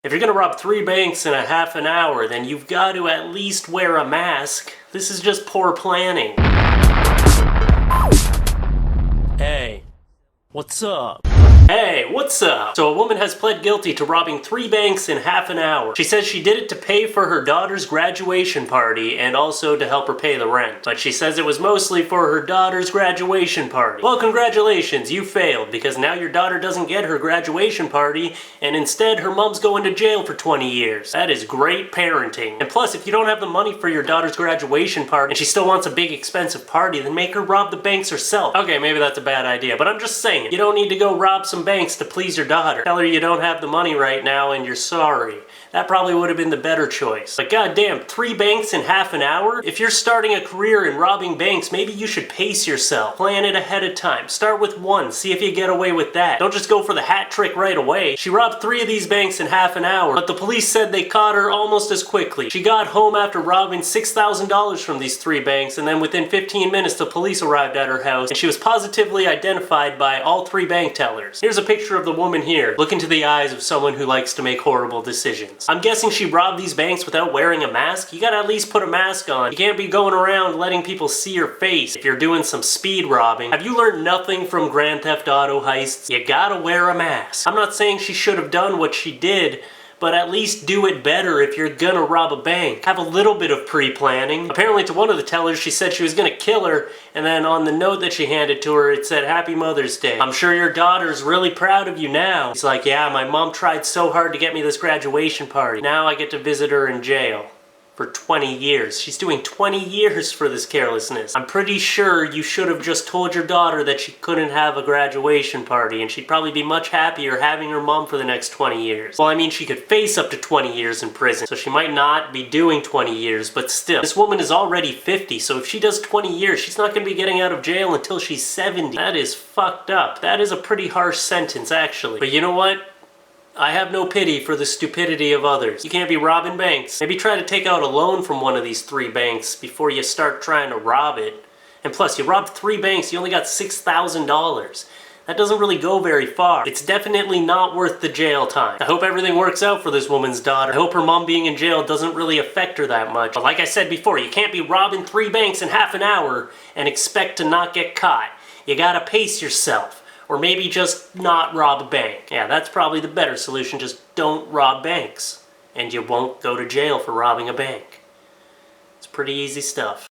If you're gonna rob 3 banks in a half an hour, then you've got to at least wear a mask. This is just poor planning. Hey, what's up? Hey, what's up? So a woman has pled guilty to robbing 3 banks in half an hour. She says she did it to pay for her daughter's graduation party and also to help her pay the rent. But she says it was mostly for her daughter's graduation party. Well, congratulations, you failed, because now your daughter doesn't get her graduation party and instead her mom's going to jail for 20 years. That is great parenting. And plus, if you don't have the money for your daughter's graduation party and she still wants a big expensive party, then make her rob the banks herself. Okay, maybe that's a bad idea, but I'm just saying, you don't need to go rob some banks to please your daughter. Tell her you don't have the money right now and you're sorry. That probably would have been the better choice. But goddamn, 3 banks in half an hour? If you're starting a career in robbing banks, maybe you should pace yourself. Plan it ahead of time. Start with 1, see if you get away with that. Don't just go for the hat trick right away. She robbed 3 of these banks in half an hour, but the police said they caught her almost as quickly. She got home after robbing $6,000 from these 3 banks, and then within 15 minutes the police arrived at her house, and she was positively identified by all 3 bank tellers. Here's a picture of the woman here. Look into the eyes of someone who likes to make horrible decisions. I'm guessing she robbed these banks without wearing a mask? You gotta at least put a mask on. You can't be going around letting people see your face if you're doing some speed robbing. Have you learned nothing from Grand Theft Auto heists? You gotta wear a mask. I'm not saying she should have done what she did, but at least do it better if you're gonna rob a bank. Have a little bit of pre-planning. Apparently to one of the tellers she said she was gonna kill her, and then on the note that she handed to her it said, "Happy Mother's Day. I'm sure your daughter's really proud of you now." He's like, "Yeah, my mom tried so hard to get me this graduation party. Now I get to visit her in jail. For 20 years. She's doing 20 years for this carelessness. I'm pretty sure you should have just told your daughter that she couldn't have a graduation party, and she'd probably be much happier having her mom for the next 20 years. Well, I mean, she could face up to 20 years in prison, so she might not be doing 20 years, but still. This woman is already 50, so if she does 20 years, she's not gonna be getting out of jail until she's 70. That is fucked up. That is a pretty harsh sentence, actually. But you know what? I have no pity for the stupidity of others. You can't be robbing banks. Maybe try to take out a loan from one of these 3 banks before you start trying to rob it. And plus, you robbed 3 banks, you only got $6,000. That doesn't really go very far. It's definitely not worth the jail time. I hope everything works out for this woman's daughter. I hope her mom being in jail doesn't really affect her that much. But like I said before, you can't be robbing 3 banks in half an hour and expect to not get caught. You gotta pace yourself. Or maybe just not rob a bank. Yeah, that's probably the better solution. Just don't rob banks. And you won't go to jail for robbing a bank. It's pretty easy stuff.